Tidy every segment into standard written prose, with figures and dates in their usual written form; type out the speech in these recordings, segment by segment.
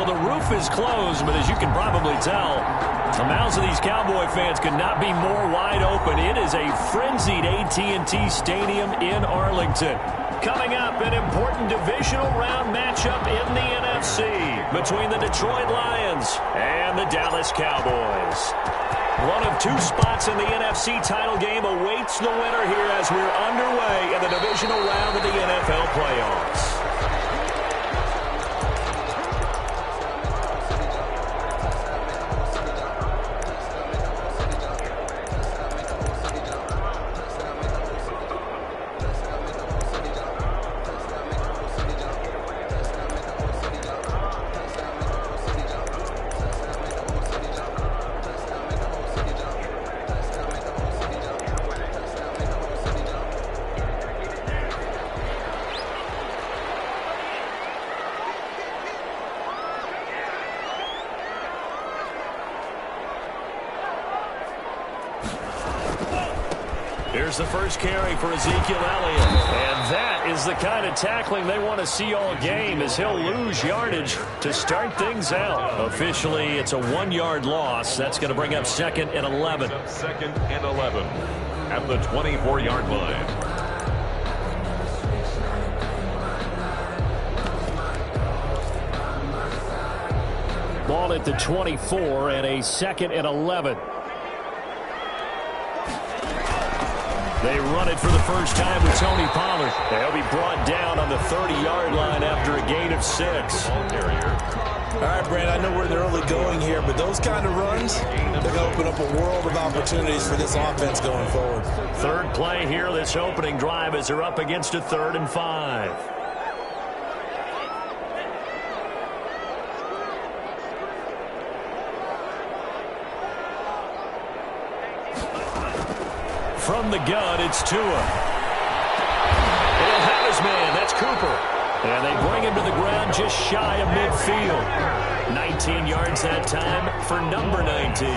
Well, the roof is closed, but as you can probably tell, the mouths of these Cowboy fans could not be more wide open. It is a frenzied AT&T Stadium in Arlington. Coming up, an important divisional round matchup in the NFC between the Detroit Lions and the Dallas Cowboys. One of two spots in the NFC title game awaits the winner here as we're underway in the divisional round of the NFL playoffs. Here's the first carry for Ezekiel Elliott. And that is the kind of tackling they want to see all game, as he'll lose yardage to start things out. Officially, it's a 1-yard loss. That's going to bring up 2nd and 11. 2nd and 11 at the 24-yard line. Ball at the 24 and a 2nd and 11. They run it for the first time with Tony Pollard. They'll be brought down on the 30-yard line after a gain of 6. All right, Brand, I know we're in the early going here, but those kind of runs, they're going to open up a world of opportunities for this offense going forward. Third play here, this opening drive, as they're up against a 3rd and 5. From the gun, it's Tua. He'll have his man. That's Cooper. And they bring him to the ground just shy of midfield. 19 yards that time for number 19.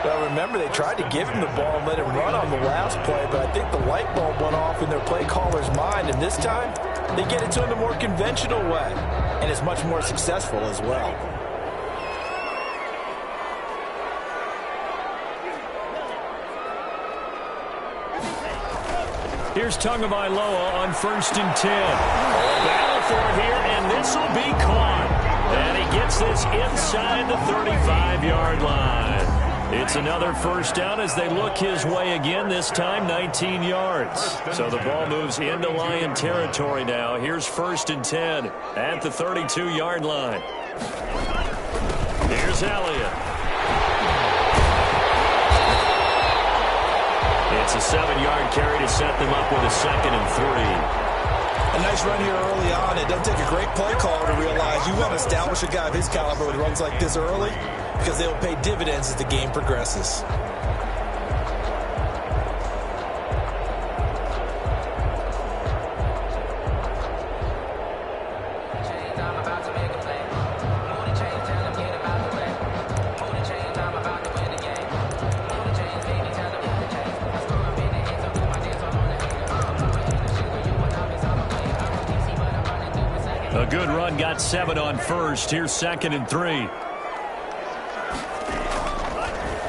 Well, remember, they tried to give him the ball and let him run on the last play, but I think the light bulb went off in their play caller's mind, and this time they get it to him the more conventional way, and it's much more successful as well. Here's Tagovailoa on 1st and 10. Battle for it here, and this will be caught. And he gets this inside the 35-yard line. It's another first down as they look his way again, this time 19 yards. So the ball moves into Lion territory now. Here's 1st and 10 at the 32-yard line. Here's Elliott. It's a 7-yard carry to set them up with a 2nd and 3. A nice run here early on. It doesn't take a great play caller to realize you want to establish a guy of his caliber with runs like this early, because they'll pay dividends as the game progresses. A good run, got 7 on 1st. Here's 2nd and 3.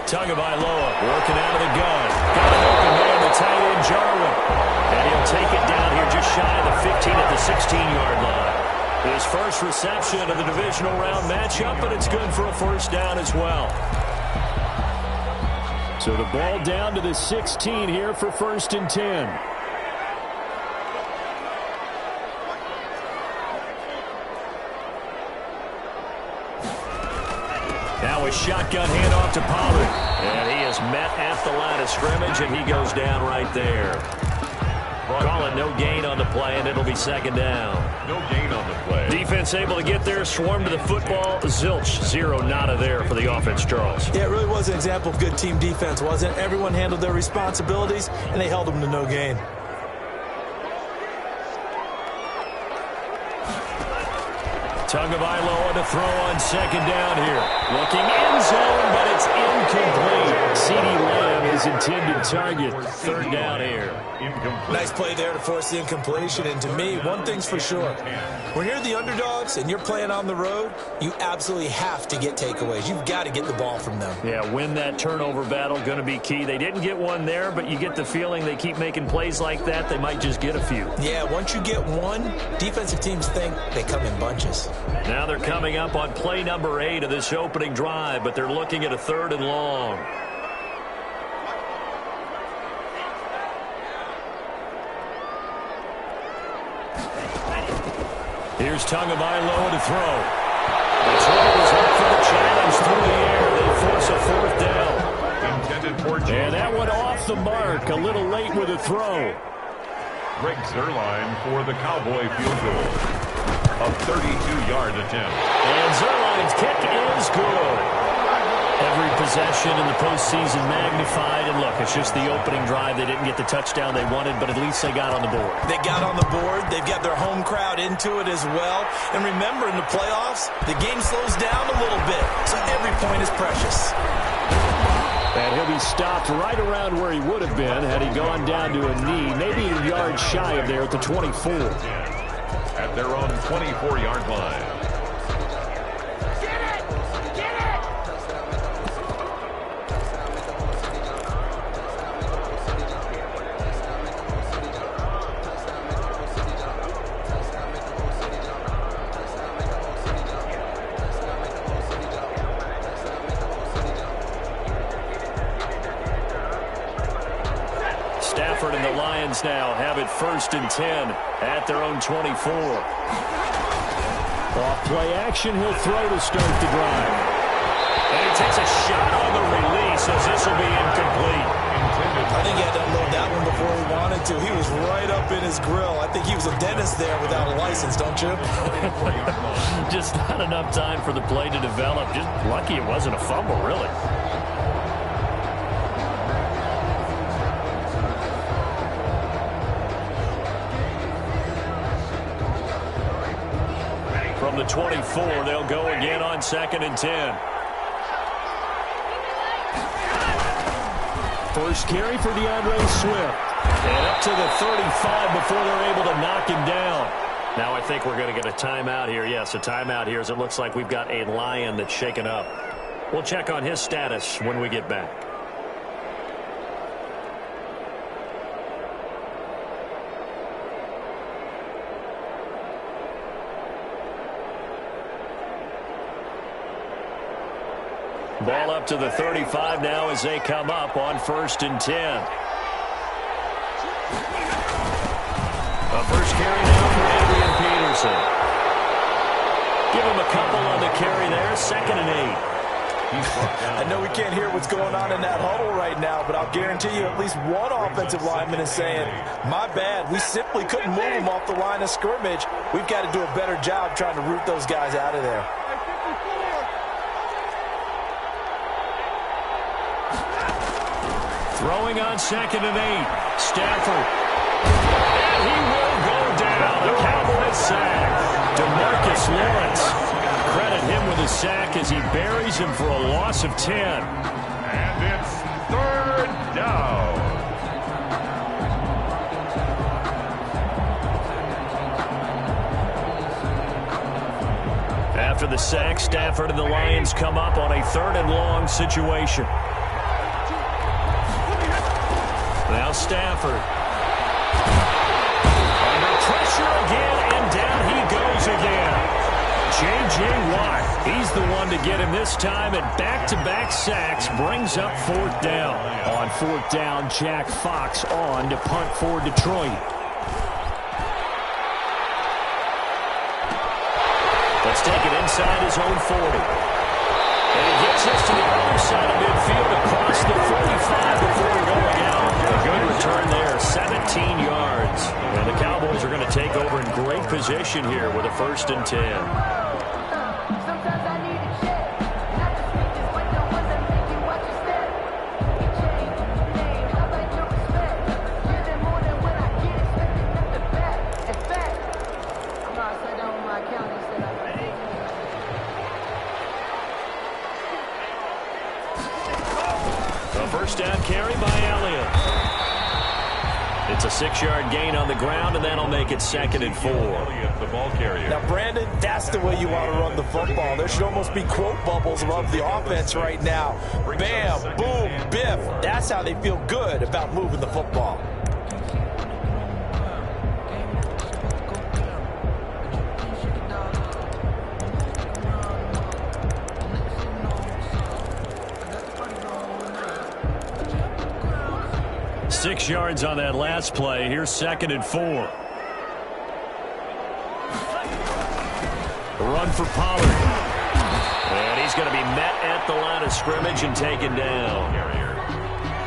Tagovailoa working out of the gun. Got an open man, the tight end, Jarwin. And he'll take it down here just shy of the 15 at the 16-yard line. His first reception of the divisional round matchup, but it's good for a first down as well. So the ball down to the 16 here for 1st and 10. Now a shotgun handoff to Pollard. And he is met at the line of scrimmage, and he goes down right there. Call it no gain on the play, and it'll be 2nd down. No gain on the play. Defense able to get there, swarm to the football. Zilch, 0 nada there for the offense, Charles. Yeah, it really was an example of good team defense, wasn't it? Everyone handled their responsibilities, and they held them to no gain. Tagovailoa to throw on second down here. Looking end zone, but it's incomplete. CeeDee Lamb is intended target. Third down here. Nice play there to force the incompletion. And to me, one thing's for sure. When you're the underdogs and you're playing on the road, you absolutely have to get takeaways. You've got to get the ball from them. Yeah, win that turnover battle, going to be key. They didn't get one there, but you get the feeling they keep making plays like that, they might just get a few. Yeah, once you get one, defensive teams think they come in bunches. Now they're coming up on play number 8 of this opening drive, but they're looking at a 3rd and long. Here's Tagovailoa to throw. The throw is up for the challenge through the air. They force a 4th down. Intended for And that one off the mark. A little late with a throw. Greg Zuerlein for the Cowboy field goal. A 32-yard attempt. And Zuerlein's kick is good. Every possession in the postseason magnified. And look, it's just the opening drive. They didn't get the touchdown they wanted, but at least they got on the board. They got on the board. They've got their home crowd into it as well. And remember, in the playoffs, the game slows down a little bit, so every point is precious. And he'll be stopped right around where he would have been had he gone down to a knee, maybe a yard shy of there at the 24. At their own 24-yard line. Stafford and the Lions now have it 1st and 10 at their own 24. Off play action, he'll throw to start the drive. And he takes a shot on the release as this will be incomplete. I think he had to unload that one before he wanted to. He was right up in his grill. I think he was a dentist there without a license, don't you? Just not enough time for the play to develop. Just lucky it wasn't a fumble, really. From the 24, they'll go again on 2nd and 10. First carry for DeAndre Swift. And up to the 35 before they're able to knock him down. Now I think we're going to get a timeout here. Yes, a timeout here as it looks like we've got a Lion that's shaken up. We'll check on his status when we get back. Ball up to the 35 now as they come up on 1st and 10. A first carry now for Adrian Peterson. Give him a couple on the carry there. 2nd and 8. I know we can't hear what's going on in that huddle right now, but I'll guarantee you at least one offensive lineman is saying, my bad, we simply couldn't move them off the line of scrimmage. We've got to do a better job trying to root those guys out of there. Throwing on 2nd and 8. Stafford. And he will go down. A Cowboys sack. DeMarcus Lawrence. Credit him with a sack as he buries him for a loss of 10. And it's 3rd down. After the sack, Stafford and the Lions come up on a 3rd and long situation. Now Stafford. Under pressure again, and down he goes again. J.J. Watt, he's the one to get him this time, and back-to-back sacks brings up 4th down. On 4th down, Jack Fox on to punt for Detroit. Let's take it inside his own 40. And he gets us to the other side of midfield across the 45 before going out. A good return there, 17 yards. And the Cowboys are going to take over in great position here with a 1st and 10. A first down carry by Elliott. It's a 6-yard gain on the ground, and that'll make it 2nd and 4. Elliott, the ball carrier. Now, Brandon, that's the way you want to run the football. There should almost be quote bubbles above the offense right now. Bam, boom, biff. That's how they feel good about moving the football. Six yards on that last play. Here's 2nd and 4. Run for Pollard. And he's going to be met at the line of scrimmage and taken down.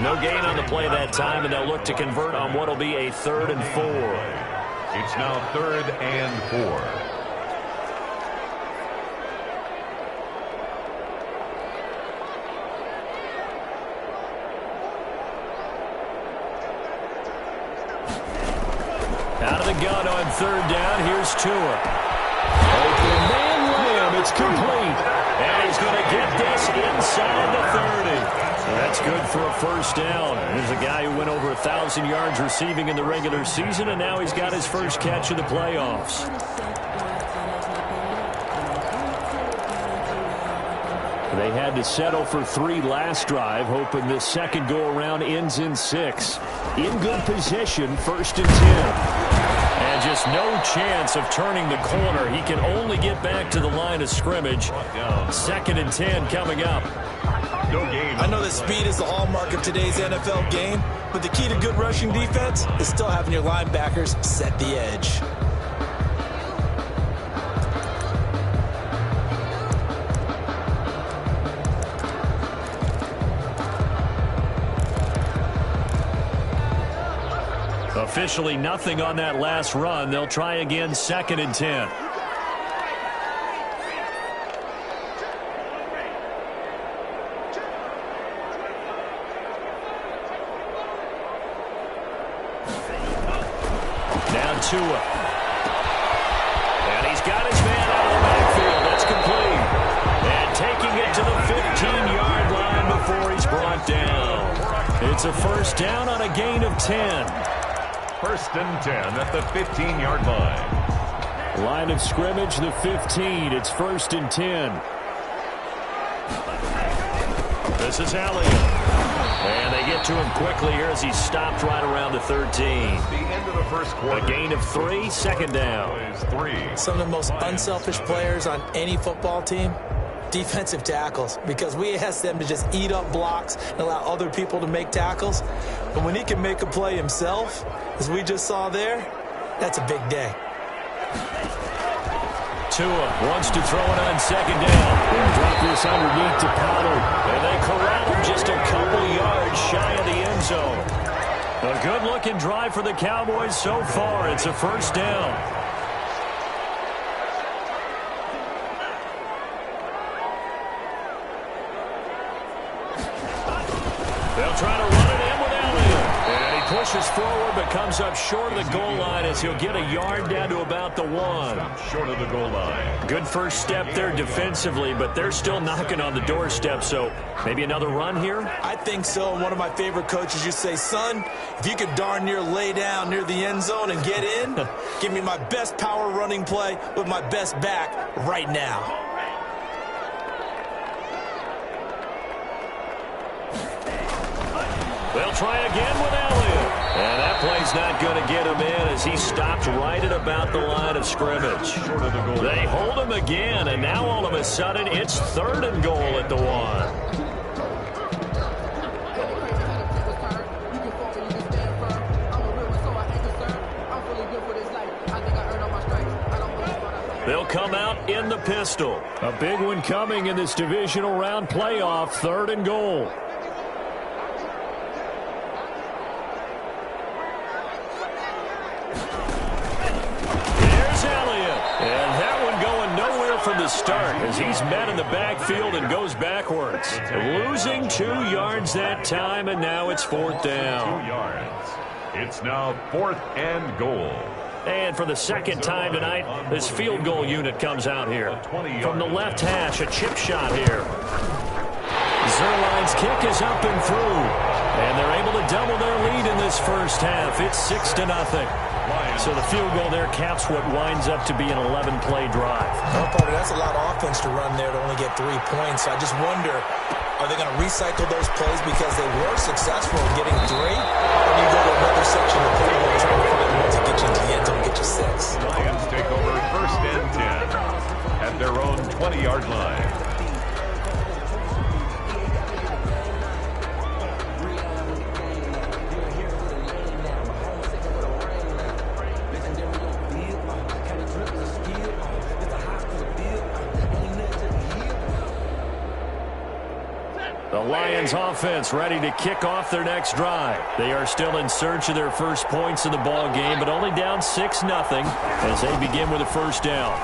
No gain on the play that time, and they'll look to convert on what will be a 3rd and 4. It's now 3rd and 4. Out of the gun on 3rd down. Here's Tua. Open man layup. It's complete. And he's going to get this inside the 30. That's good for a first down. There's a guy who went over 1,000 yards receiving in the regular season, and now he's got his first catch in the playoffs. They had to settle for 3 last drive, hoping this second go-around ends in 6. In good position, 1st and 10. And just no chance of turning the corner. He can only get back to the line of scrimmage. 2nd and 10 coming up. No gain. I know that speed is the hallmark of today's NFL game, but the key to good rushing defense is still having your linebackers set the edge. Officially nothing on that last run. They'll try again, 2nd and 10. Now Tua. And he's got his man out of the backfield. That's complete. And taking it to the 15-yard line before he's brought down. It's a first down on a gain of 10. 1st and 10 at the 15-yard line. Line of scrimmage, the 15. It's 1st and 10. This is Elliott. And they get to him quickly here as he stopped right around the 13. The end of the first quarter. A gain of 3, 2nd down. Is 3. Some of the most unselfish players on any football team, defensive tackles, because we ask them to just eat up blocks and allow other people to make tackles. But when he can make a play himself, as we just saw there, that's a big day. Tua wants to throw it on 2nd down. Drop this underneath to Pollard. And they corral him just a couple yards shy of the end zone. A good-looking drive for the Cowboys so far. It's a first down. They'll try to run it in with Elliott. And he pushes forward but comes up short of the goal line as he'll get a yard down to about the 1. Short of the goal line. Good first step there defensively, but they're still knocking on the doorstep, so maybe another run here? I think so. One of my favorite coaches used to say, son, if you could darn near lay down near the end zone and get in, give me my best power running play with my best back right now. They'll try again with Elliott. And that play's not going to get him in as he stopped right at about the line of scrimmage. Short of the goal. They hold him again, and now all of a sudden it's 3rd and goal at the 1. They'll come out in the pistol. A big one coming in this divisional round playoff, 3rd and goal. From the start as he's met in the backfield and goes backwards. Losing 2 yards that time, and now it's 4th down. 2 yards. It's now 4th and goal. And for the second time tonight, this field goal unit comes out here. From the left hash, a chip shot here. Zerline's kick is up and through. And they're able to double their lead in this first half. It's 6-0. So the field goal there caps what winds up to be an 11-play drive. Well, Porter, that's a lot of offense to run there to only get 3 points. I just wonder, are they going to recycle those plays because they were successful in getting 3? Or do you go to another section of the playbook trying to find one to get you into the end zone and get you 6? Lions take over 1st and 10 at their own 20-yard line. The Lions offense ready to kick off their next drive. They are still in search of their first points in the ball game, but only down 6-0 as they begin with a first down.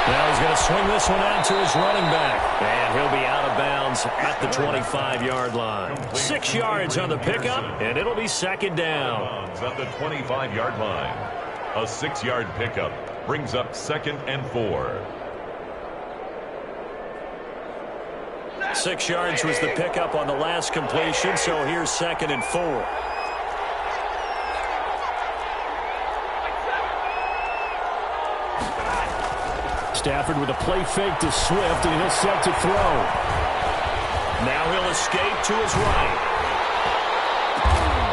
Now he's going to swing this one out to his running back, and he'll be out of bounds at the 25-yard line. 6 yards on the pickup, and it'll be 2nd down. At the 25-yard line. A 6-yard pickup brings up 2nd and 4. 6 yards was the pickup on the last completion, so here's 2nd and 4. Stafford with a play fake to Swift, and he'll set to throw. Now he'll escape to his right.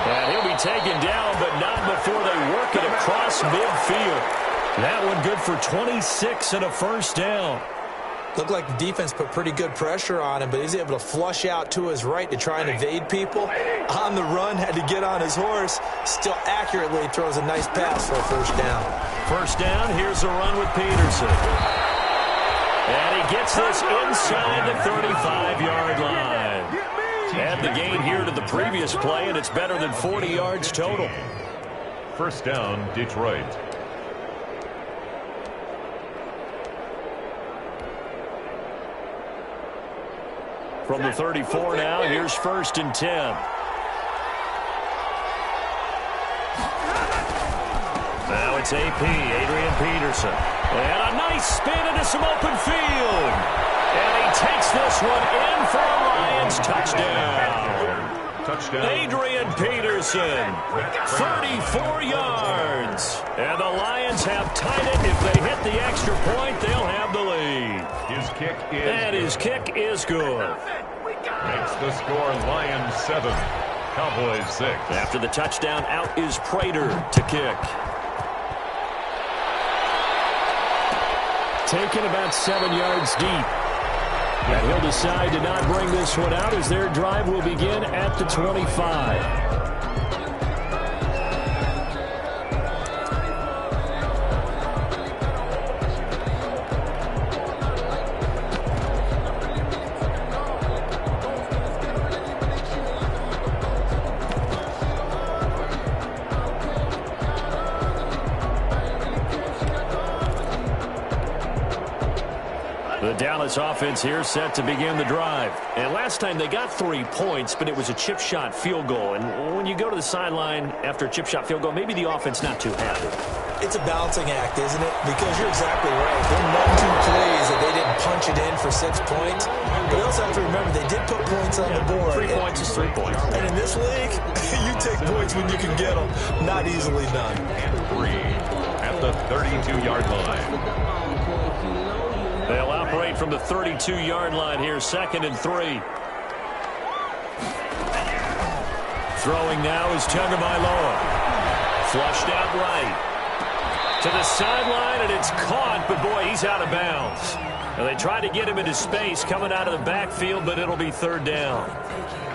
And he'll be taken down, but not before they work it across midfield. That one good for 26 and a first down. Looked like the defense put pretty good pressure on him, but he's able to flush out to his right to try and evade people. On the run, had to get on his horse. Still accurately throws a nice pass for a first down. First down, here's a run with Peterson. And he gets this inside the 35-yard line. Add the gain here to the previous play, and it's better than 40 yards total. First down, Detroit. From the 34 now, here's 1st and 10. Now it's AP, Adrian Peterson. And a nice spin into some open field. And he takes this one in for a Lions touchdown. Touchdown. Adrian Peterson, 34 yards. And the Lions have tied it. If they hit the extra point, they'll have the lead. His kick is And his kick is good. Makes the score Lions 7, Cowboys 6. After the touchdown, out is Prater to kick. Taken about 7 yards deep. And he'll decide to not bring this one out as their drive will begin at the 25. The Dallas offense here set to begin the drive. And last time they got 3 points, but it was a chip shot field goal. And when you go to the sideline after a chip shot field goal, maybe the offense not too happy. It's a balancing act, isn't it? Because you're exactly right. They're none too pleased that they didn't punch it in for 6 points. But you also have to remember they did put points on the board. 3 points is 3 points. And in this league, you take points when you can get them. Not easily done. And 3 at the 32-yard line. They'll operate from the 32-yard line here, 2nd and 3. Throwing now is Tagovailoa. Flushed out right. To the sideline, and it's caught, but boy, he's out of bounds. And they tried to get him into space coming out of the backfield, but it'll be 3rd down.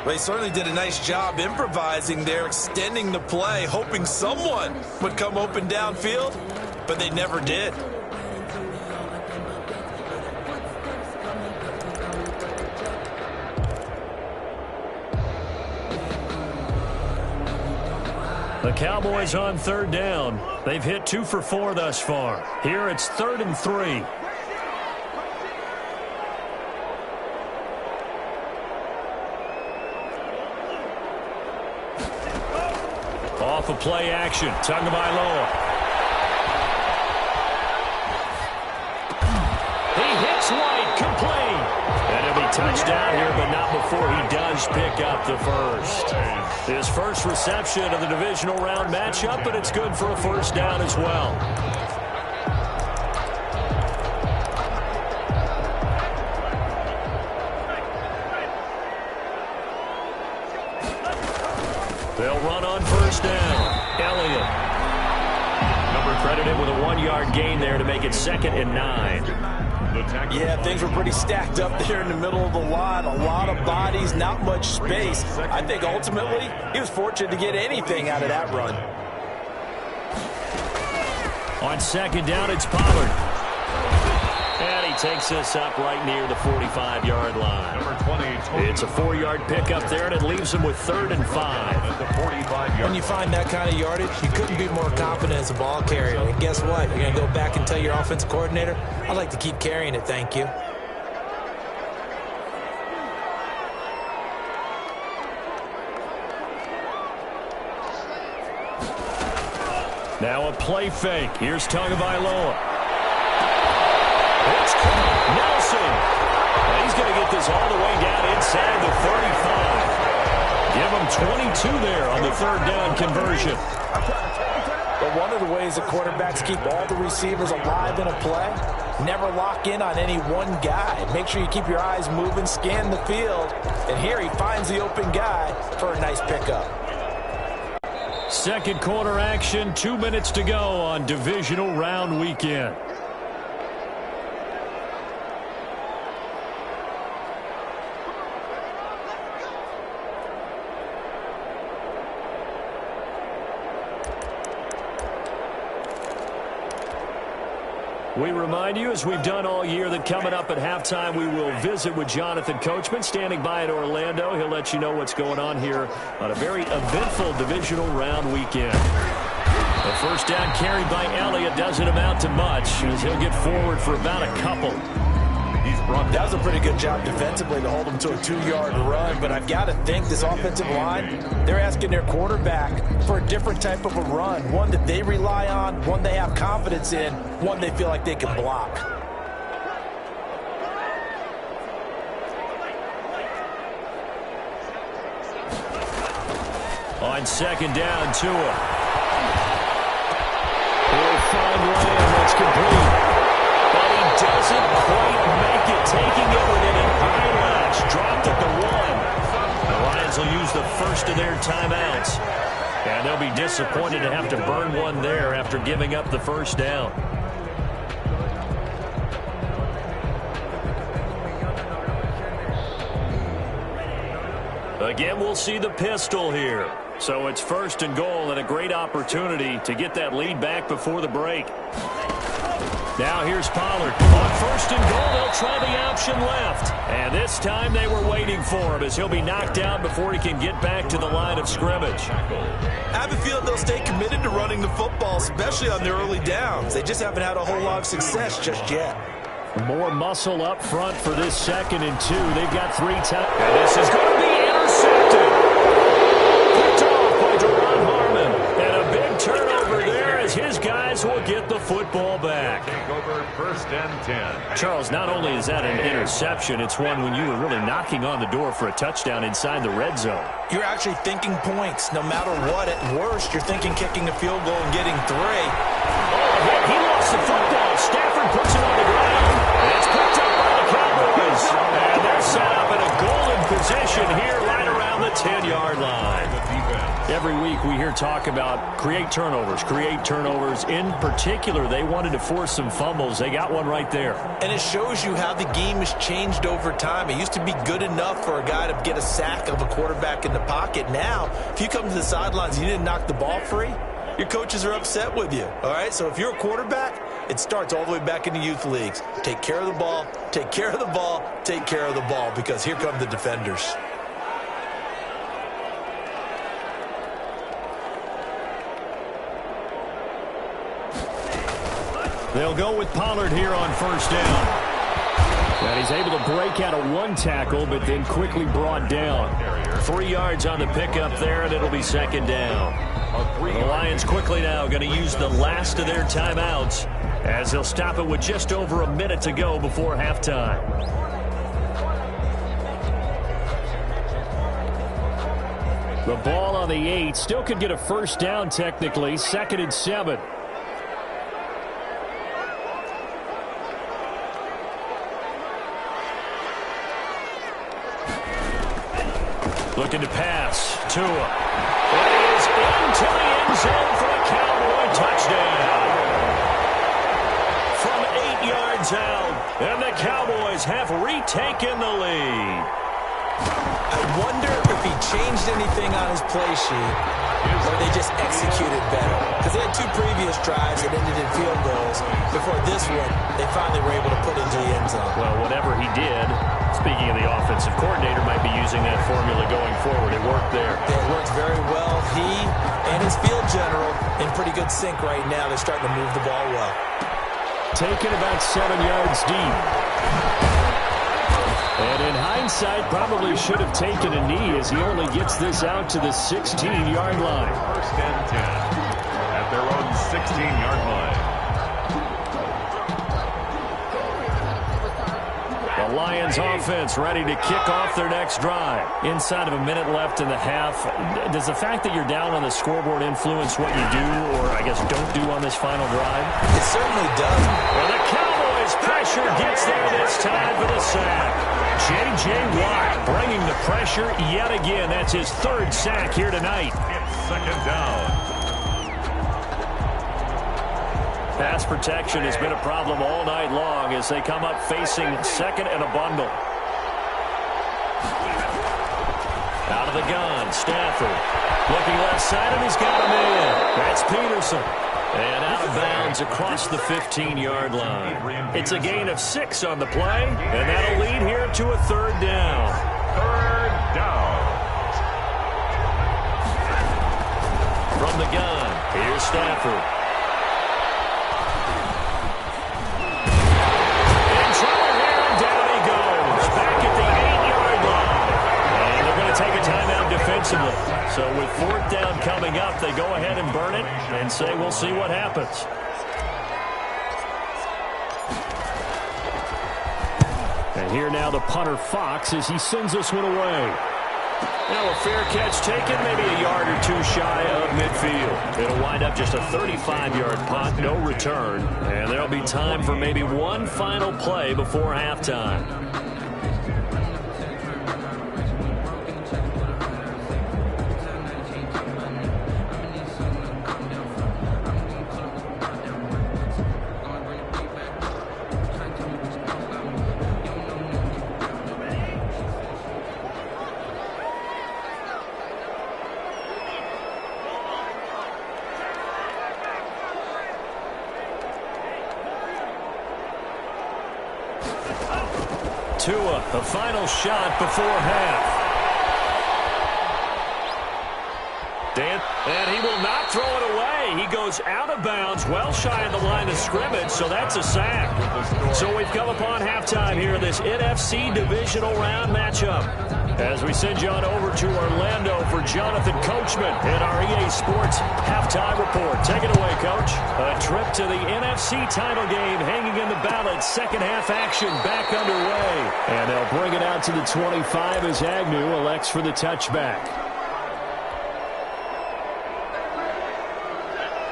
Well, he certainly did a nice job improvising there, extending the play, hoping someone would come open downfield, but they never did. The Cowboys on 3rd down. They've hit 2 for 4 thus far. Here it's 3rd and 3. Off of play action. Tagovailoa. He hits right, complete. And he'll be touchdown here, but not before he does pick up the first. His first reception of the divisional round matchup, but it's good for a first down as well. They'll run on first down. Elliott. Number credited with a 1-yard gain there to make it 2nd and 9. Yeah, things were pretty stacked up there in the middle of the line. A lot of bodies, not much space. I think ultimately he was fortunate to get anything out of that run. On 2nd down, it's Pollard. And he takes this up right near the 45-yard line. It's a 4-yard pickup there, and it leaves him with 3rd and 5. When you find that kind of yardage, you couldn't be more confident as a ball carrier. And guess what? You're going to go back and tell your offensive coordinator, I'd like to keep carrying it, thank you. Now a play fake. Here's Tagovailoa. It's caught. Nelson. And he's going to get this all the way down inside the 35. Give him 22 there on the 3rd down conversion. But one of the ways the quarterbacks keep all the receivers alive in a play, never lock in on any one guy. Make sure you keep your eyes moving, scan the field. And here he finds the open guy for a nice pickup. Second quarter action, 2 minutes to go on divisional round weekend. We remind you, as we've done all year, that coming up at halftime, we will visit with Jonathan Coachman, standing by in Orlando. He'll let you know what's going on here on a very eventful divisional round weekend. The first down carried by Elliott doesn't amount to much, as he'll get forward for about a couple. That was a pretty good job defensively to hold him to a 2-yard run, but I've got to think this offensive line, they're asking their quarterback for a different type of a run, one that they rely on, one they have confidence in, one they feel like they can block. On 2nd down, Tua. He'll find Lamb. That's complete. But he doesn't quite make it, taking it with an eyelash. Dropped at the 1. The Lions will use the first of their timeouts. And they'll be disappointed to have to burn one there after giving up the first down. Again, we'll see the pistol here. So it's 1st and goal, and a great opportunity to get that lead back before the break. Now here's Pollard. On 1st and goal, they'll try the option left. And this time they were waiting for him, as he'll be knocked out before he can get back to the line of scrimmage. I have a feeling they'll stay committed to running the football, especially on their early downs. They just haven't had a whole lot of success just yet. More muscle up front for this 2nd and 2. They've got 3 times. And this is going to be intercepted. Picked off by Duron Harmon. And a big turnover there, as his guys will get the football back. Take over 1st and 10. Charles, not only is that an interception, it's one when you were really knocking on the door for a touchdown inside the red zone. You're actually thinking points. No matter what, at worst, you're thinking kicking a field goal and getting 3. Oh, he lost the football. Stafford puts it on the ground. And it's picked up by the Cowboys. And they're set up in a golden position here right around the 10-yard line. Every week we hear talk about create turnovers. In particular, they wanted to force some fumbles. They got one right there. And it shows you how the game has changed over time. It used to be good enough for a guy to get a sack of a quarterback in the pocket. Now, if you come to the sidelines and you didn't knock the ball free, your coaches are upset with you. All right, so if you're a quarterback, it starts all the way back in the youth leagues. Take care of the ball, take care of the ball, take care of the ball, because here come the defenders. They'll go with Pollard here on 1st down. And he's able to break out of 1 tackle, but then quickly brought down. 3 yards on the pickup there, and it'll be 2nd down. The Lions quickly now going to use the last of their timeouts, as they'll stop it with just over a minute to go before halftime. The ball on the 8. Still could get a first down technically. 2nd and 7. Looking to pass. Tua. It is into the end zone for a Cowboy touchdown. From 8 yards out, and the Cowboys have retaken the lead. I wonder if he changed anything on his play sheet or they just executed better. Because they had 2 previous drives that ended in field goals. Before this one, they finally were able to put into the end zone. Well, whatever he did, speaking of the offensive coordinator, might be using that formula going forward. It worked there. It worked very well. He and his field general in pretty good sync right now. They're starting to move the ball well. Taken about 7 yards deep. And in hindsight, probably should have taken a knee as he only gets this out to the 16-yard line. 1st and 10 at their own 16-yard line. The Lions offense ready to kick off their next drive. Inside of a minute left in the half, does the fact that you're down on the scoreboard influence what you do, or I guess don't do on this final drive? It certainly does. Well, the Cowboys pressure gets there this time for the sack. J.J. Watt bringing the pressure yet again. That's his 3rd sack here tonight. It's 2nd down. Pass protection has been a problem all night long as they come up facing 2nd and a bundle. Out of the gun, Stafford. Looking left side, and he's got him in. That's Peterson. And out of bounds across the 15-yard line. It's a gain of 6 on the play, and that'll lead here to a 3rd down. 3rd down. From the gun, here's Stafford. In trouble here, and down he goes. Back at the 8-yard line. And they're going to take a timeout defensively. So with 4th down coming up, they go ahead and burn it and say we'll see what happens. And here now the punter Fox as he sends this one away. Now a fair catch taken, maybe a yard or 2 shy of midfield. It'll wind up just a 35-yard punt, no return. And there'll be time for maybe one final play before halftime. Tua, the final shot before half. And he will not throw it away. He goes out of bounds, well shy of the line of scrimmage, so that's a sack. So we've come upon halftime here in this NFC divisional round matchup. As we send you on over to Orlando for Jonathan Coachman in our EA Sports halftime report. Take it away, Coach. A trip to the NFC title game hanging in the balance. 2nd half action back underway. And they'll bring it out to the 25 as Agnew elects for the touchback.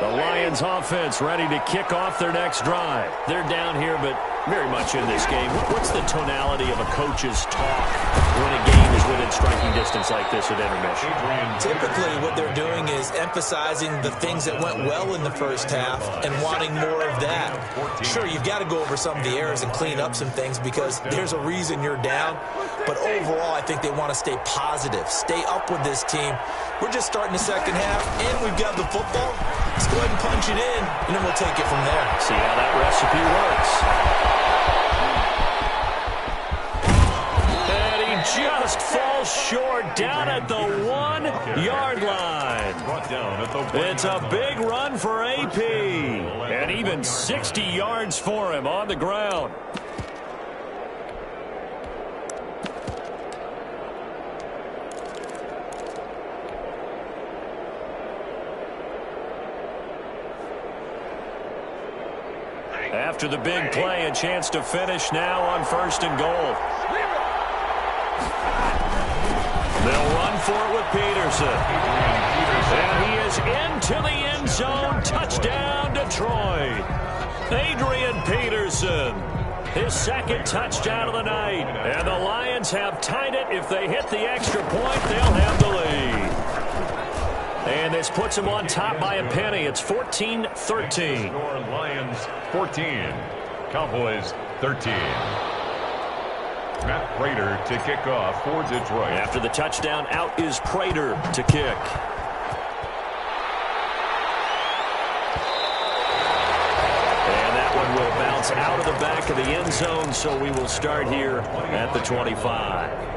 The Lions offense ready to kick off their next drive. They're down here, but very much in this game. What's the tonality of a coach's talk when a game is within striking distance like this at intermission? Typically, what they're doing is emphasizing the things that went well in the first half and wanting more of that. Sure, you've got to go over some of the errors and clean up some things because there's a reason you're down. But overall, I think they want to stay positive, stay up with this team. We're just starting the second half, and we've got the football. Let's go ahead and punch it in, and then we'll take it from there. See how that recipe works. And he just falls short down at the 1-yard line. It's a big run for AP, and even 60 yards for him on the ground. After the big play, a chance to finish now on 1st and goal. They'll run for it with Peterson. And he is into the end zone. Touchdown, Detroit. Adrian Peterson, his second touchdown of the night. And the Lions have tied it. If they hit the extra point, they'll have the lead. And this puts them on top by a penny. It's 14-13. Lions 14, Cowboys 13. Matt Prater to kick off for Detroit. After the touchdown, out is Prater to kick. And that one will bounce out of the back of the end zone, so we will start here at the 25.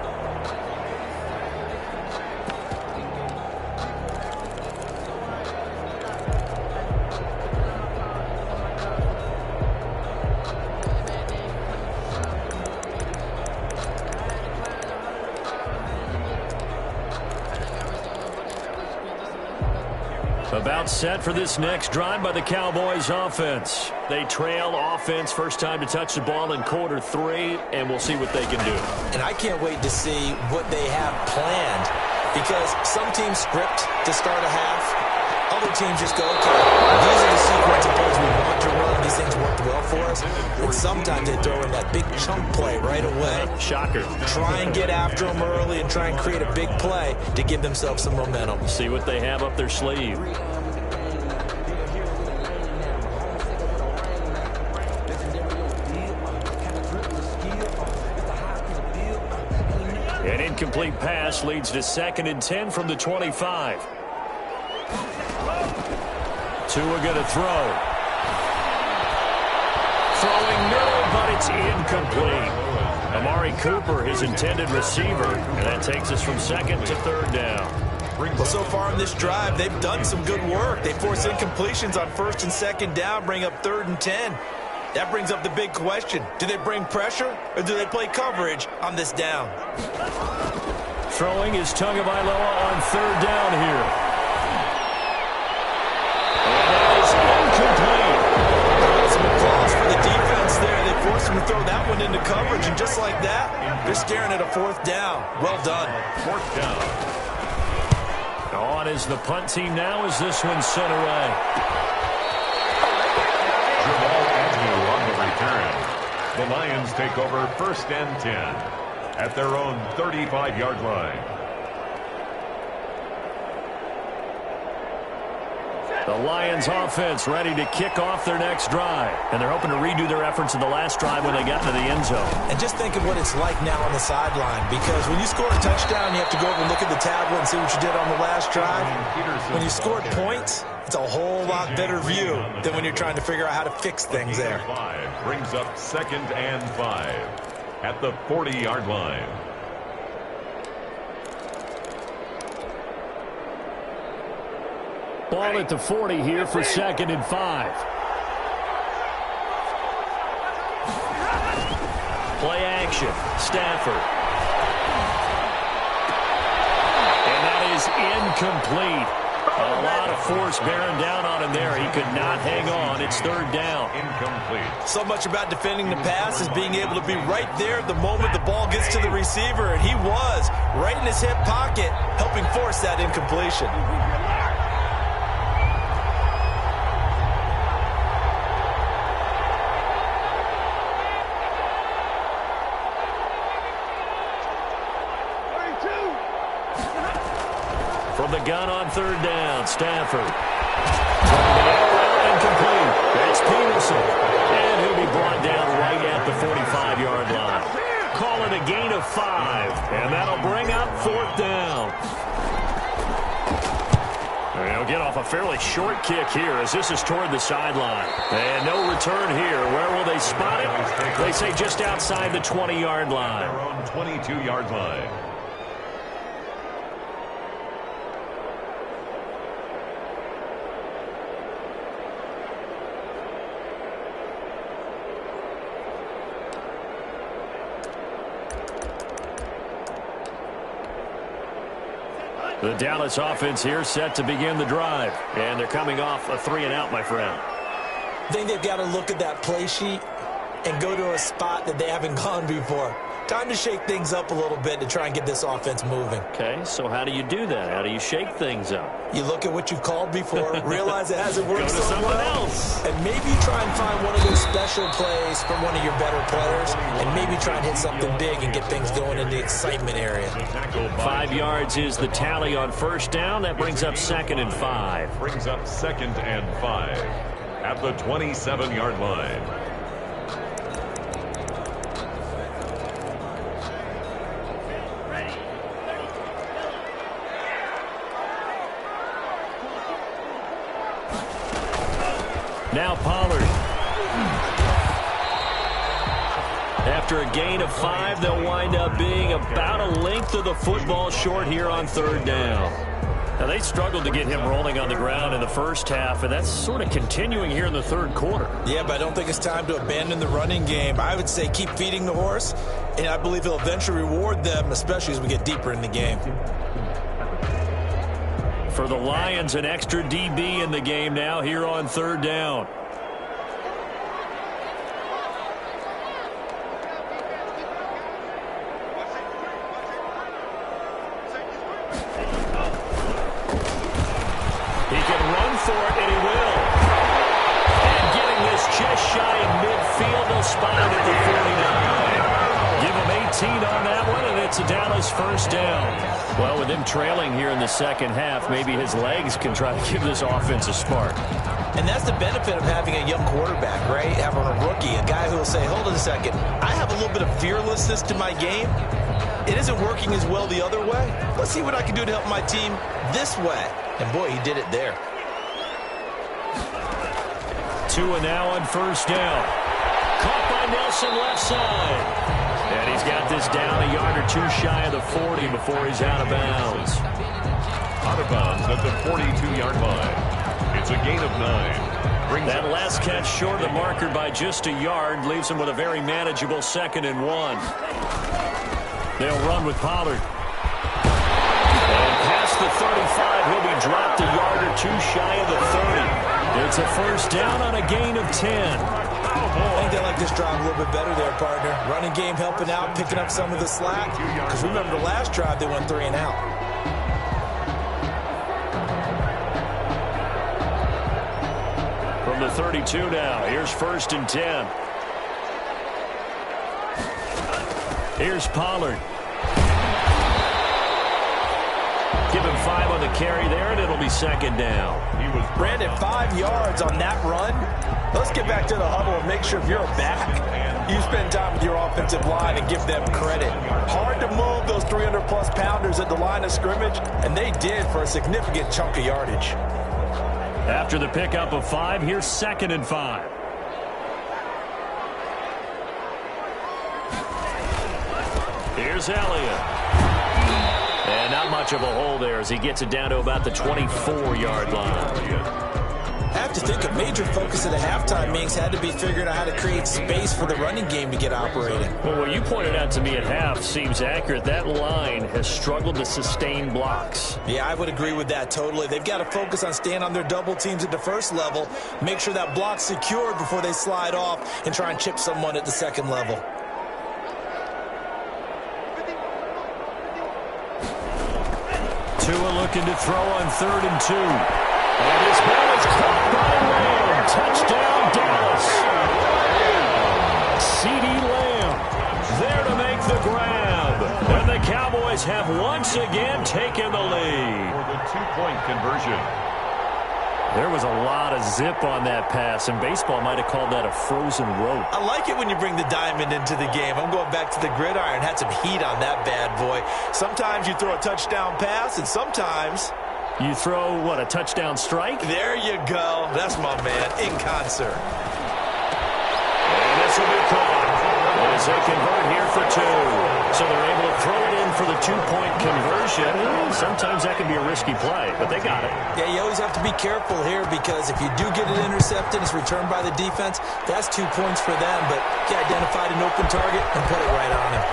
About set for this next drive by the Cowboys offense. They trail offense, first time to touch the ball in quarter 3, and we'll see what they can do. And I can't wait to see what they have planned, because some teams script to start a half. Other teams just go, okay, these are the sequence of plays we want to run. These things worked well for us. And sometimes they throw in that big chunk play right away. Shocker. Try and get after them early and try and create a big play to give themselves some momentum. See what they have up their sleeve. An incomplete pass leads to 2nd and 10 from the 25. Tua going to throw. Throwing middle, but it's incomplete. Amari Cooper, his intended receiver, and that takes us from 2nd to 3rd down. Well, so far in this drive, they've done some good work. They force incompletions on 1st and 2nd down, bring up 3rd and 10. That brings up the big question. Do they bring pressure, or do they play coverage on this down? Throwing is Tagovailoa on 3rd down here. Incomplete. Some applause for the defense there. They forced him to throw that one into coverage, and just like that, they're staring at a 4th down. Well done. 4th down. On is the punt team now as this one's sent away. Jamal Agnew on the return. The Lions take over 1st and 10 at their own 35-yard line. The Lions offense ready to kick off their next drive. And they're hoping to redo their efforts in the last drive when they got into the end zone. And just think of what it's like now on the sideline, because when you score a touchdown, you have to go over and look at the tablet and see what you did on the last drive. When you scored points, it's a whole lot better view than when you're trying to figure out how to fix things there. 5 brings up 2nd and 5 at the 40-yard line. Ball at the 40 here for 2nd and 5. Play action. Stafford. And that is incomplete. A lot of force bearing down on him there. He could not hang on. It's 3rd down. Incomplete. So much about defending the pass is being able to be right there at the moment the ball gets to the receiver. And he was right in his hip pocket, helping force that incompletion. From the gun on 3rd down, Stafford. Incomplete. It's Peterson. And he'll be brought down right at the 45-yard line. Call it a gain of 5. And that'll bring up 4th down. And he'll get off a fairly short kick here as this is toward the sideline. And no return here. Where will they spot it? They say just outside the 20-yard line. Their own 22-yard line. The Dallas offense here set to begin the drive. And they're coming off a 3-and-out, my friend. I think they've got to look at that play sheet and go to a spot that they haven't gone before. Time to shake things up a little bit to try and get this offense moving. Okay, so how do you do that? How do you shake things up? You look at what you've called before, realize it hasn't worked Go to so someone well, else. and maybe try and find one of those special plays from one of your better players, and maybe try and hit something big and get things going in the excitement area. 5 yards is the tally on first down. That brings up 2nd and 5. Brings up 2nd and 5 at the 27-yard line. Now Pollard. After a gain of 5, they'll wind up being about a length of the football short here on 3rd down. Now, they struggled to get him rolling on the ground in the first half, and that's sort of continuing here in the 3rd quarter. Yeah, but I don't think it's time to abandon the running game. I would say keep feeding the horse, and I believe he'll eventually reward them, especially as we get deeper in the game. For the Lions, an extra DB in the game now here on 3rd down. He can run for it, and he will. And getting this just shy of midfield, they'll spot it at the 49. Give him 18 on that one, and it's a Dallas first down. Well, with him trailing here in the second half, maybe his legs can try to give this offense a spark. And that's the benefit of having a young quarterback, right? Having a rookie, a guy who will say, hold on a second, I have a little bit of fearlessness to my game. It isn't working as well the other way. Let's see what I can do to help my team this way. And boy, he did it there. Tua now on first down. Caught by Nelson left side. And he's got this down a yard or two shy of the 40 before he's out of bounds. Out of bounds at the 42-yard line. It's a gain of 9. That last catch short of the marker by just a yard leaves him with a very manageable 2nd and 1. They'll run with Pollard. And past the 35, he'll be dropped a yard or two shy of the 30. It's a first down on a gain of 10. I think they like this drive a little bit better there, partner. Running game helping out, picking up some of the slack. Because remember the last drive, they went 3 and out. From the 32 now, here's 1st and 10. Here's Pollard. Give him 5 on the carry there, and it'll be 2nd down. Brandon, 5 yards on that run. Let's get back to the huddle and make sure if you're back, you spend time with your offensive line and give them credit. Hard to move those 300-plus pounders at the line of scrimmage, and they did for a significant chunk of yardage. After the pickup of 5, here's 2nd and 5. Here's Elliott. And not much of a hole there as he gets it down to about the 24-yard line. I have to think a major focus of the halftime meetings had to be figuring out how to create space for the running game to get operating. Well, what you pointed out to me at half seems accurate. That line has struggled to sustain blocks. Yeah, I would agree with that totally. They've got to focus on staying on their double teams at the first level, make sure that block's secured before they slide off and try and chip someone at the second level. Tua looking to throw on 3rd and 2. And this ball is caught by Lamb. Touchdown, Dallas. CeeDee Lamb there to make the grab. And the Cowboys have once again taken the lead. For the 2-point conversion. There was a lot of zip on that pass, and baseball might have called that a frozen rope. I like it when you bring the diamond into the game. I'm going back to the gridiron. Had some heat on that bad boy. Sometimes you throw a touchdown pass, and sometimes you throw, what, a touchdown strike? There you go. That's my man, in concert. And this will be caught as they convert here for 2. So they're able to throw it in for the 2-point conversion. Sometimes that can be a risky play, but they got it. Yeah, you always have to be careful here because if you do get it intercepted, it's returned by the defense, that's 2 points for them. But you identified an open target and put it right on him.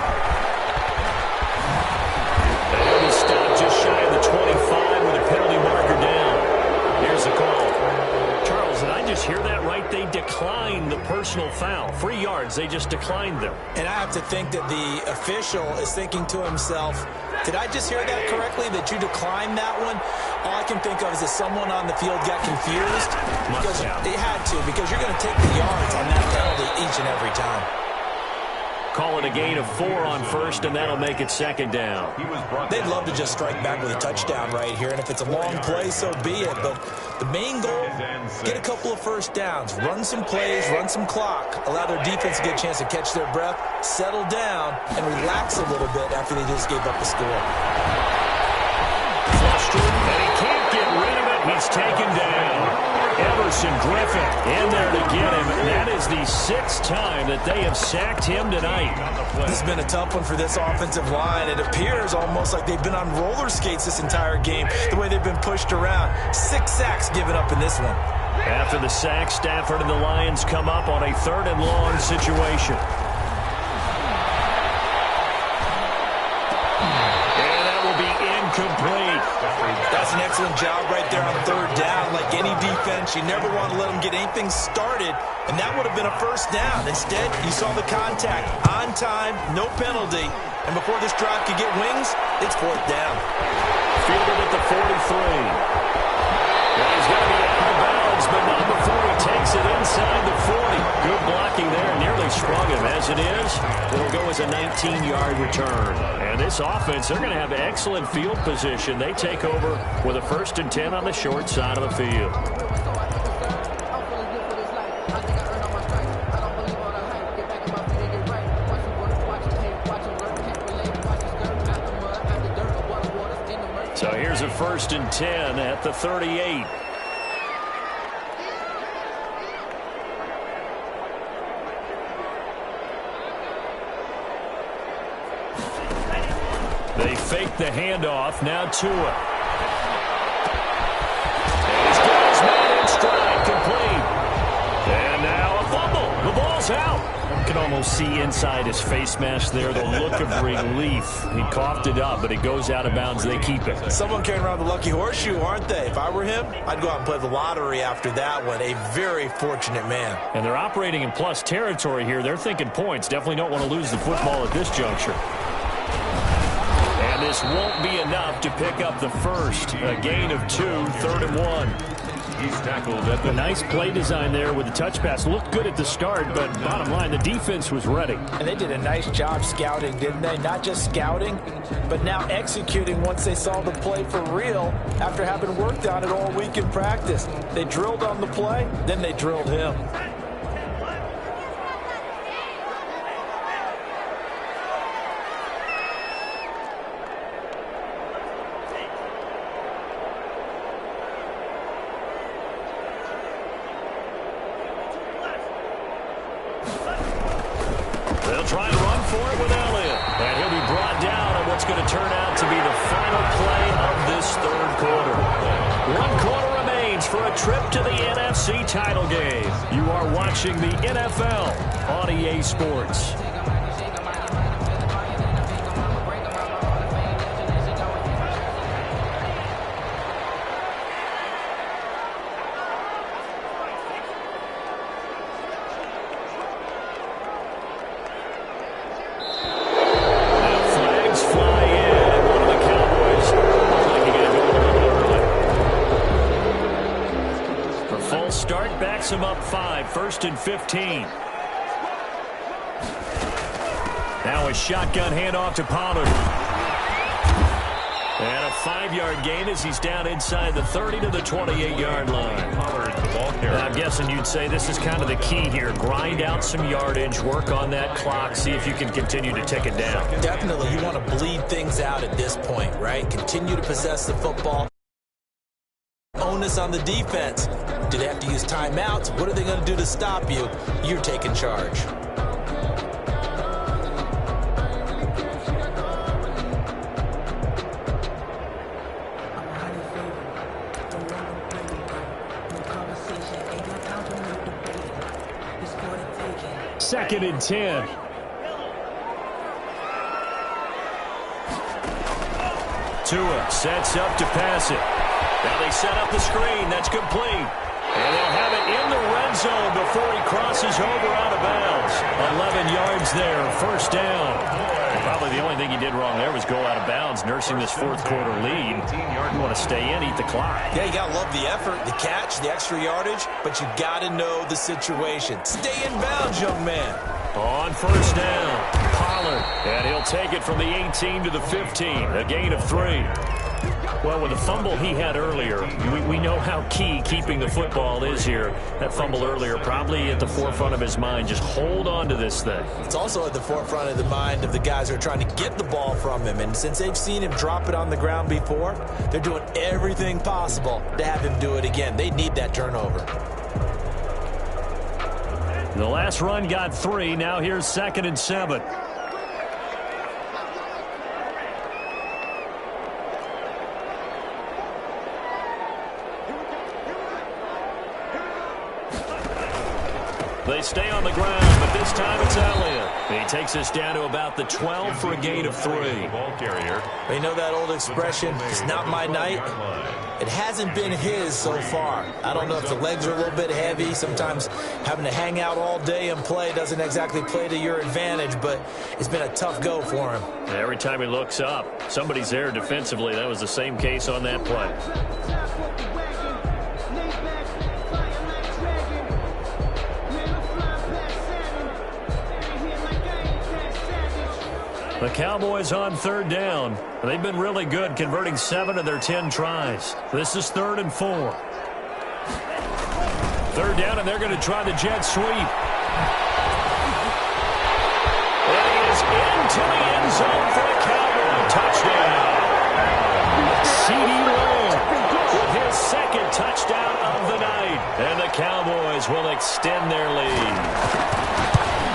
And he stopped just shy of the 25 with a penalty marker down. Here's the call. Charles, did I just hear that right? They declined the personal personal foul. 3 yards. They just declined them. And I have to think that the official is thinking to himself, did I just hear that correctly, that you declined that one? All I can think of is that someone on the field got confused. Because they had to, because you're going to take the yards on that penalty each and every time. Call it a gain of 4 on first, and that'll make it second down. They'd love to just strike back with a touchdown right here, and if it's a long play, so be it. But the main goal, get a couple of first downs, run some plays, run some clock, allow their defense to get a chance to catch their breath, settle down, and relax a little bit after they just gave up the score. Flustered, and he can't get rid of it. He's taken down. Everson Griffin in there to get him. That is the 6th time that they have sacked him tonight. This has been a tough one for this offensive line. It appears almost like they've been on roller skates this entire game, the way they've been pushed around. 6 sacks given up in this one. After the sack, Stafford and the Lions come up on a 3rd and long situation. And that will be incomplete. That's an excellent job right there on 3rd down. Like any defense, you never want to let them get anything started, and that would have been a first down. Instead, you saw the contact on time, no penalty, and before this drive could get wings, it's 4th down. Fielded at the 43. Well, he's going to be out of bounds, but not before he takes it inside the 40. Good blocking there, nearly sprung him. As it is, it'll go as a 19-yard return. And this offense, they're going to have excellent field position. They take over with a 1st and 10 on the short side of the field. So here's a 1st and 10 at the 38. They fake the handoff. Now Tua. And he's got his man in stride, complete. And now a fumble. The ball's out. You can almost see inside his face mask there the look of relief. He coughed it up, but it goes out of bounds. They keep it. Someone carrying around the lucky horseshoe, aren't they? If I were him, I'd go out and play the lottery after that one. A very fortunate man. And they're operating in plus territory here. They're thinking points. Definitely don't want to lose the football at this juncture. And this won't be enough to pick up the first. A gain of 2, 3rd and 1. He's tackled at the... A nice play design there with the touch pass. Looked good at the start, but bottom line, the defense was ready. And they did a nice job scouting, didn't they? Not just scouting, but now executing once they saw the play for real after having worked on it all week in practice. They drilled on the play, then they drilled him. They'll try to run for it with Elliott. And he'll be brought down on what's going to turn out to be the final play of this 3rd quarter. 1 quarter remains for a trip to the NFC title game. You are watching the NFL on EA Sports. Him up 5, 1st and 15. Now a shotgun handoff to Pollard. And a 5-yard gain as he's down inside the 30 to the 28-yard line. Pollard, the ball carrier. I'm guessing you'd say this is kind of the key here. Grind out some yardage, work on that clock, see if you can continue to tick it down. Definitely, you want to bleed things out at this point, right? Continue to possess the football. Onus on the defense. Do they have to use timeouts? What are they going to do to stop you? You're taking charge. Second and 10. Tua sets up to pass it. Now they set up the screen. That's complete. And they'll have it in the red zone before he crosses over out of bounds. 11 yards there, first down. Probably the only thing he did wrong there was go out of bounds, nursing this fourth quarter lead. You want to stay in, eat the clock. Yeah, you got to love the effort, the catch, the extra yardage, but you got to know the situation. Stay in bounds, young man. On first down, Pollard. And he'll take it from the 18 to the 15, a gain of 3. Well, with the fumble he had earlier, we know how key keeping the football is here. That fumble earlier probably at the forefront of his mind. Just hold on to this thing. It's also at the forefront of the mind of the guys who are trying to get the ball from him. And since they've seen him drop it on the ground before, they're doing everything possible to have him do it again. They need that turnover. The last run got 3. Now here's 2nd and 7. They stay on the ground, but this time it's Elliott. He takes us down to about the 12 for a gain of 3. Ball carrier. You know that old expression, it's not my night? It hasn't been his so far. I don't know if the legs are a little bit heavy. Sometimes having to hang out all day and play doesn't exactly play to your advantage, but it's been a tough go for him. Every time he looks up, somebody's there defensively. That was the same case on that play. The Cowboys on 3rd down. They've been really good, converting 7 of their 10 tries. This is 3rd and 4. 3rd down, and they're going to try the jet sweep. And he is into the end zone for a Cowboy touchdown. C.D. Lamb with his 2nd touchdown of the night. And the Cowboys will extend their lead.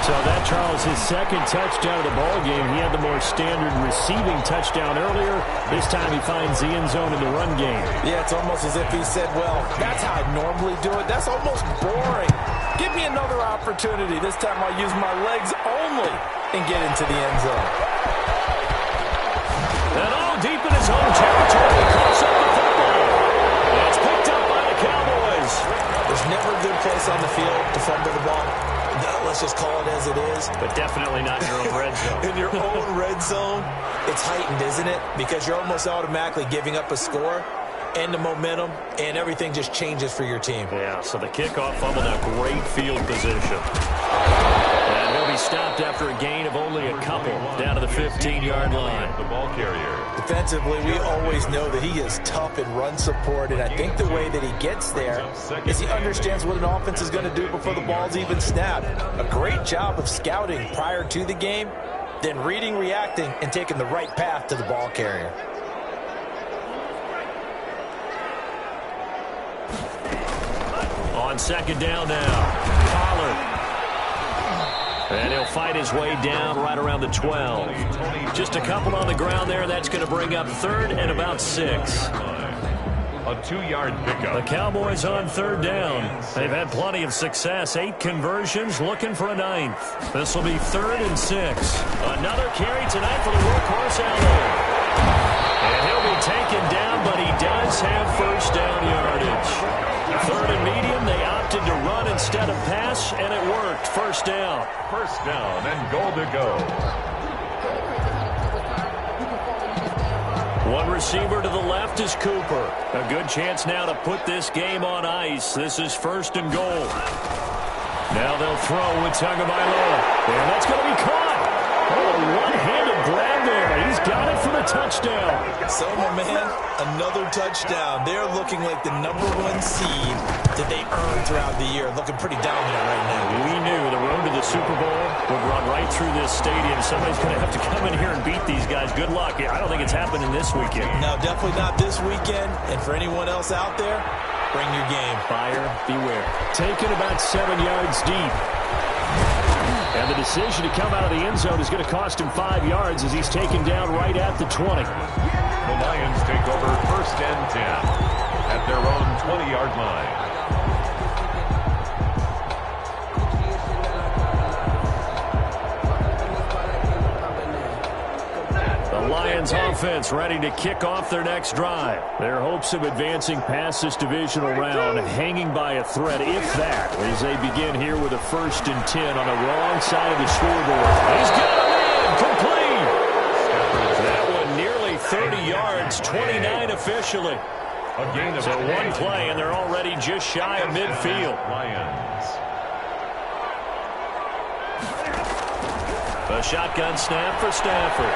So that, Charles, his 2nd touchdown of the ballgame. He had the more standard receiving touchdown earlier. This time he finds the end zone in the run game. Yeah, it's almost as if he said, well, that's how I normally do it. That's almost boring. Give me another opportunity. This time I'll use my legs only and get into the end zone. And all deep in his own territory. He calls up the football. And it's picked up by the Cowboys. There's never a good place on the field to fumble the ball. No, let's just call it as it is. But definitely not in your own red zone. In your own red zone, it's heightened, isn't it? Because you're almost automatically giving up a score and the momentum, and everything just changes for your team. Yeah, so the kickoff fumble, now great field position. And he'll be stopped after a gain of only a couple down to the 15-yard line. The ball carrier. Defensively, we always know that he is tough in run support, and I think the way that he gets there is he understands what an offense is going to do before the ball's even snapped. A great job of scouting prior to the game, then reading, reacting, and taking the right path to the ball carrier. On 2nd down now, Pollard. And he'll fight his way down right around the 12. Just a couple on the ground there. That's going to bring up 3rd and about 6. A 2-yard pickup. The Cowboys on 3rd down. They've had plenty of success. 8 conversions, looking for a 9th. This will be 3rd and 6. Another carry tonight for the workhorse out there. And he'll be taken down, but he does have first down yardage. 3rd and medium, they opted to run instead of pass, and it worked. First down. First down and goal to go. One receiver to the left is Cooper. A good chance now to put this game on ice. This is 1st and goal. Now they'll throw with Tagovailoa. And that's going to be caught. Oh, a one-handed grab there. He's got it for the touchdown. So, my man, another touchdown. They're looking like the #1 seed that they earned throughout the year. Looking pretty dominant right now. We knew the road to the Super Bowl would run right through this stadium. Somebody's going to have to come in here and beat these guys. Good luck. I don't think it's happening this weekend. No, definitely not this weekend. And for anyone else out there, bring your game. Buyer beware. Taken about 7 yards deep. And the decision to come out of the end zone is going to cost him 5 yards as he's taken down right at the 20. The Lions take over 1st and 10 at their own 20-yard line. The Lions offense ready to kick off their next drive. Their hopes of advancing past this divisional round hanging by a thread, if that, as they begin here with a 1st and 10 on the wrong side of the scoreboard. He's got him in, complete. That one nearly 30 yards, 29 officially. So one play, and they're already just shy of midfield. Lions. A shotgun snap for Stafford.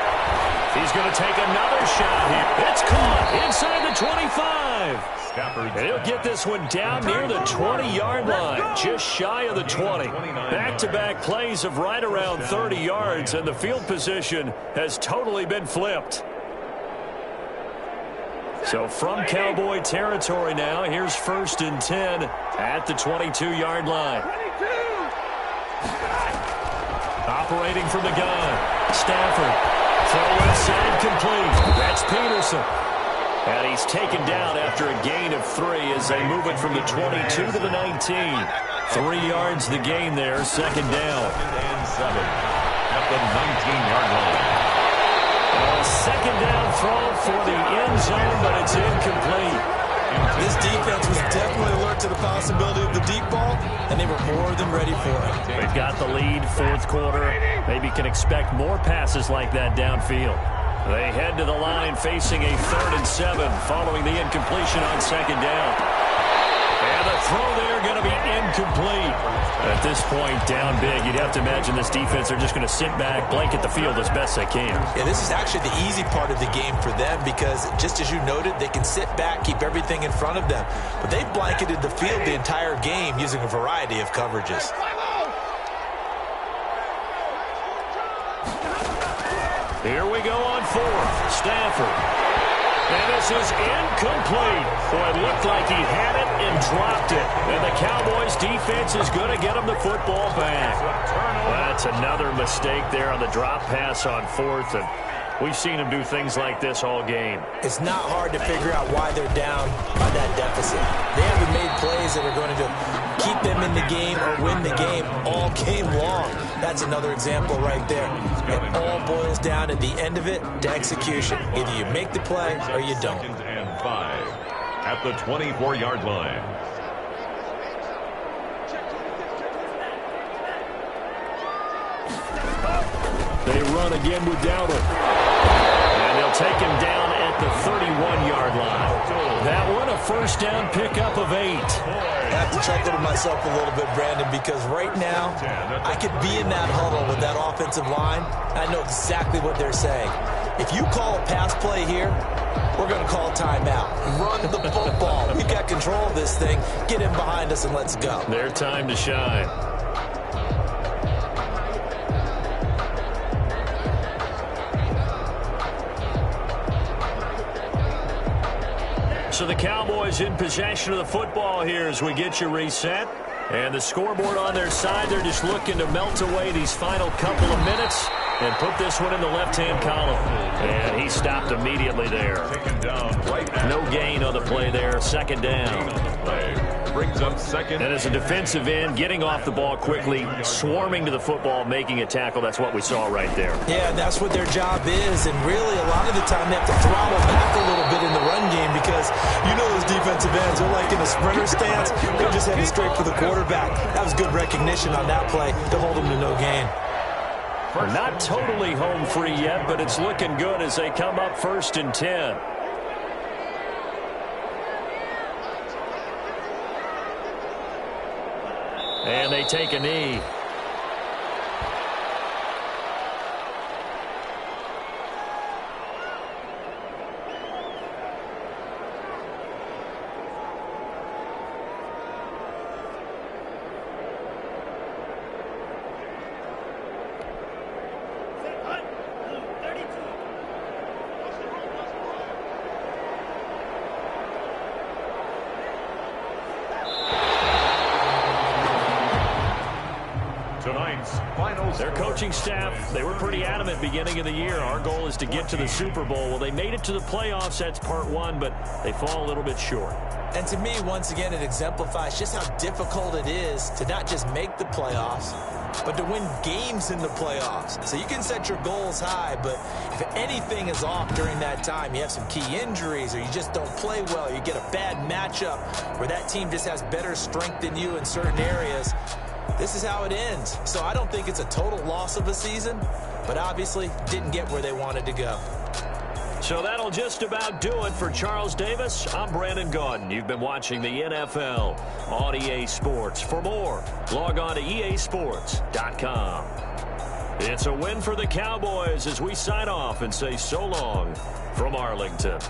He's going to take another shot here. It's caught inside the 25. And he'll get this one down near the 20-yard line, just shy of the 20. Back-to-back plays of right around 30 yards, and the field position has totally been flipped. So from Cowboy territory now, here's 1st and 10 at the 22-yard line. Operating from the gun, Stafford. Throw inside, complete. That's Peterson. And he's taken down after a gain of 3 as they move it from the 22 to the 19. 3 yards the gain there, 2nd down. And 7 at the 19-yard line. A 2nd down throw for the end zone, but it's incomplete. This defense was definitely alert to the possibility of the deep ball, and they were more than ready for it. They've got the lead, 4th quarter. Maybe can expect more passes like that downfield. They head to the line facing a 3rd and 7 following the incompletion on 2nd down. And the throw there going to be incomplete. At this point, down big, you'd have to imagine this defense are just going to sit back, blanket the field as best they can. Yeah, this is actually the easy part of the game for them because, just as you noted, they can sit back, keep everything in front of them. But they've blanketed the field the entire game using a variety of coverages. Here we go on 4th. Stafford. And this is incomplete. Boy, it looked like he had it and dropped it. And the Cowboys defense is going to get him the football back. That's another mistake there on the drop pass on 4th. And we've seen him do things like this all game. It's not hard to figure out why they're down by that deficit. They haven't made plays that are going to keep them in the game or win the game all game long. That's another example right there. It all boils down at the end of it to execution. Either you make the play or you don't. 2nd and 5 at the 24-yard line. They run again with Dowdle. And they'll take him down at the 31-yard line. That one, a 1st down pickup of 8. I have to chuckle to myself a little bit, Brandon, because right now I could be in that huddle with that offensive line. I know exactly what they're saying. If you call a pass play here, we're going to call a timeout. Run the football. We've got control of this thing. Get in behind us and let's go. Their time to shine. So the Cowboys in possession of the football here as we get you reset. And the scoreboard on their side, they're just looking to melt away these final couple of minutes and put this one in the left-hand column. And he stopped immediately there. No gain on the play there, 2nd down. Brings up 2nd. And as a defensive end, getting off the ball quickly, swarming to the football, making a tackle, that's what we saw right there. Yeah, that's what their job is. And really, a lot of the time, they have to throttle back a little bit in the run game because you know those defensive ends are like in a sprinter stance. They're just heading straight for the quarterback. That was good recognition on that play to hold them to no gain. We're not totally home free yet, but it's looking good as they come up 1st and 10. And they take a knee. Their coaching staff, they were pretty adamant beginning of the year. Our goal is to get to the Super Bowl. Well, they made it to the playoffs. That's part 1, but they fall a little bit short. And to me, once again, it exemplifies just how difficult it is to not just make the playoffs, but to win games in the playoffs. So you can set your goals high, but if anything is off during that time, you have some key injuries or you just don't play well, you get a bad matchup where that team just has better strength than you in certain areas, this is how it ends. So I don't think it's a total loss of a season, but obviously didn't get where they wanted to go. So that'll just about do it for Charles Davis. I'm Brandon Gaudin. You've been watching the NFL on EA Sports. For more, log on to easports.com. It's a win for the Cowboys as we sign off and say so long from Arlington.